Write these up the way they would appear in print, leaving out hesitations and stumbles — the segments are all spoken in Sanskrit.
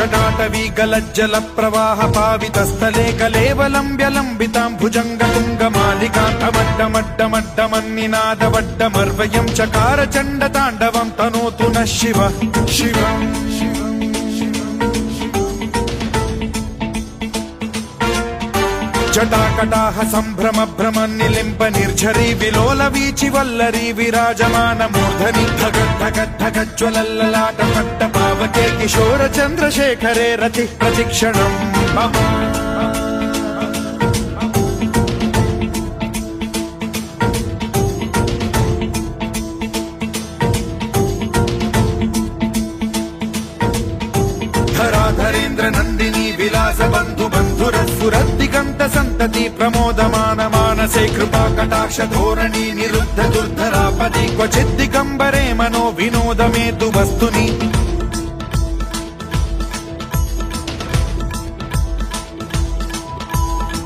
जटाटवी गलज्जल प्रवाह पावितस्थले कलेवलम्ब्य लम्बितां भुजङ्गतुङ्गमालिकान्तमड्डमड्डमड्डमन्निनादवड्डमर्वयं चकार चण्डताण्डवं तनोतु नः शिवः शिवम् जटाकटाह सम्भ्रम भ्रम निलिम्ब निर्झरी विलोल वीचि वल्लरी विराजमान मूर्धनि धगद्धगद्धगज्ज्वलल्ललाट पट्ट पावके किशोर चन्द्रशेखरे रतिः प्रतिक्षणम् मम धराधरेन्द्र नन्दिनी विलास बन्धु बन्धुरस्फुरद्दिगन्त सन्तति प्रमोदमान मानसे कृपा कटाक्ष धोरणी निरुद्ध दुर्धरापदि क्वचित् दिगम्बरे मनो विनोद मेतु वस्तुनि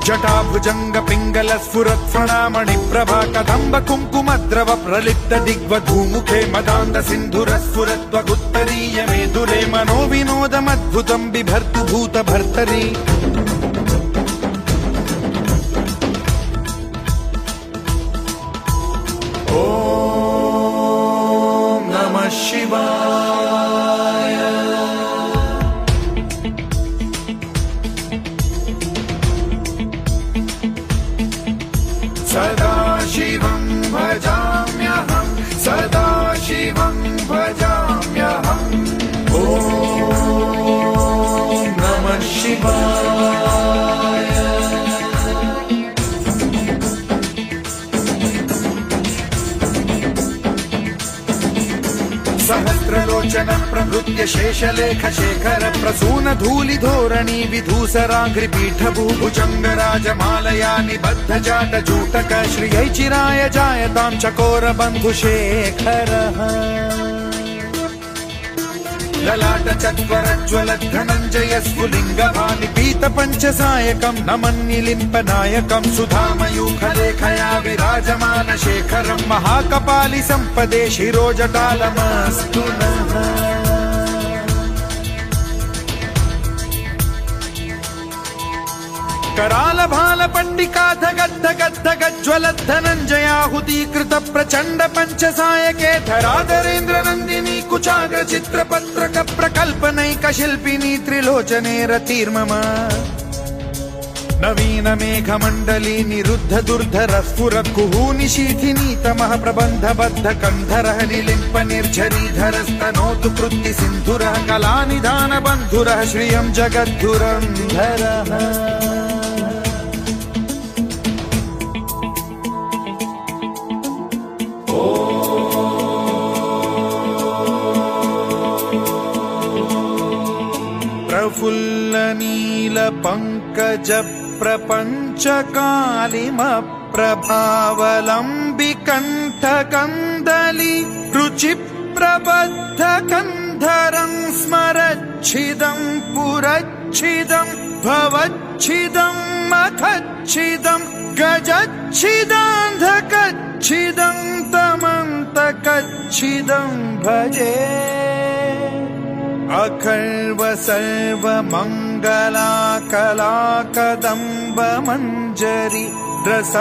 जटाभुजंग पिंगल स्फुरत् फणामणि प्रभा कदम्ब कुङ्कुमद्रव प्रलिप्त दिग्वधूमुखे मदान्ध सिन्धुर स्फुरत्वगुत्तरीय मेदुरे मनो विनोदमद्भुतं बिभर्तु भूत भर्तरि ॐ नमः शिवाय सदा शिवं भजाम्यहं सदा शिवं भजाम्यहम् ॐ नमः शिवाय सहस्रलोचन प्रभृत्य शेषलेख शेखर प्रसून धूलि धोरणी विधूसराघ्रि पीठ भूभुजंग राजमालया निबद्ध जाट जूटक श्रियै चिराय जायतां चकोर बन्धु शेखरः ललाट चत्वरज्वल धनञ्जय स्फुलिङ्ग भानि पीत पञ्चसायकं नमन्निलिम्प नायकं सुधामयूखलेखया विराजमान शेखरं महाकपालि सम्पदे शिरोजटालमस्तु नः कराल भाल पंडिका धगद्धगद्धगज्ज्वलत् धनञ्जयाहुतीकृत प्रचण्ड पञ्चसायके धराधरेन्द्र नन्दिनी कुचाग्र चित्रपत्रक प्रकल्पनैक शिल्पिनी त्रिलोचने रतिर्मम नवीन मेघमण्डली निरुद्ध दुर्धर स्फुर कुहूनि शीथिनी तमः प्रबन्ध बद्ध कन्धरः निलिम्प निर्झरीधरस्तनोतु कृत्ति सिन्धुरः कलानिधान बन्धुरः श्रियं जगद्धुरन्धरः प्रफुल्ल नील पंकज प्रपंच कालिम प्रभावलंबि कंठ कंदली रुचि प्रबद्ध कंधरं स्मरच्छिदं पुरच्छिदं भवच्छिदं मखच्छिदं गजच्छिदान्धकच्छिदं तमन्तकच्छिदं भजे अखर्व सर्व मंगला कला कदम्ब मंजरी रस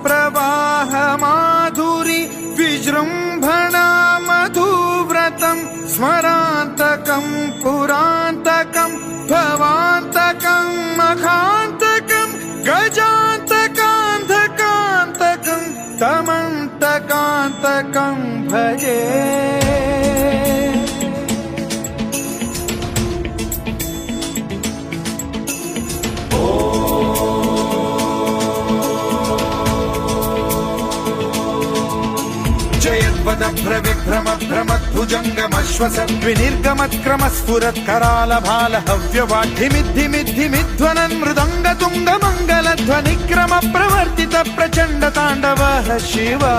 प्रवाह माधुरी विजृंभणा मधुव्रतं स्मरान्तकं पुरान्तकं भवान्तकं मखान्तकं गजान्तकान्धकान्तकं तमन्तकान्तकं भजे भ्रविभ्रम भ्रमद्भुजङ्गमश्वसद्विनिर्गमत्क्रम स्फुरत् कराल भाल हव्यवाढ्यमिद्धिमिद्धिमिध्वनन् मृदङ्ग तुङ्ग मङ्गलध्वनिक्रम प्रवर्तित प्रचण्ड ताण्डवः शिवा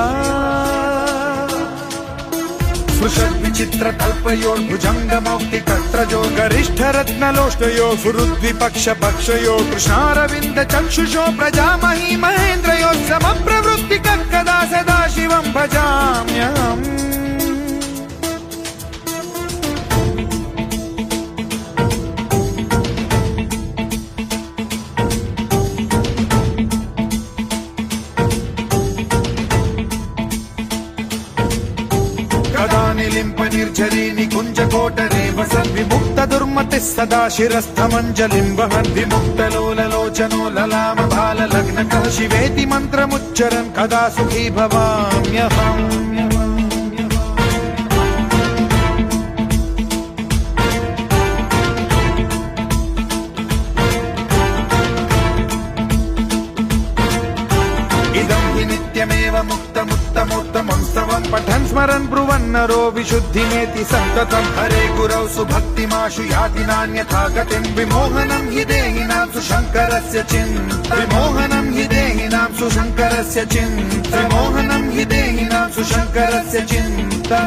स्पृशद्विचित्र कल्पयोर्भुजङ्ग मौक्तिकत्रजो गरिष्ठ रत्नलोष्टयो फुरुद्विपक्ष पक्षयो कृष्णारविन्द चक्षुषो प्रजामही महेन्द्रयो समप्रवृत्तिकः कदा सदा शिवं भजाम्यहम् निर्झरी निकुञ्जकोटरे वसन् विमुक्तदुर्मतिः सदा शिरस्थमञ्जलिं वहन् विमुक्तलोललोचनो ललाम बाललग्नकः शिवेति मन्त्रमुच्चरन् कदा सुखी भवाम्यहम् नित्यमेव मुक्तमुत्तमोत्तमं स्तवं पठन् स्मरन् ब्रुवन्नरो विशुद्धिमेति सन्ततं हरे गुरौ सुभक्तिमाशु याति नान्यथा गतिं विमोहनं हि देहिनां सुशङ्करस्य चिन्ता विमोहनं हि देहिनां सुशङ्करस्य चिन्ता विमोहनं हि देहिनां सुशङ्करस्य चिन्ता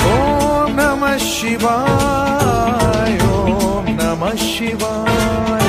Om Namah Shivaya, Om Namah Shivaya.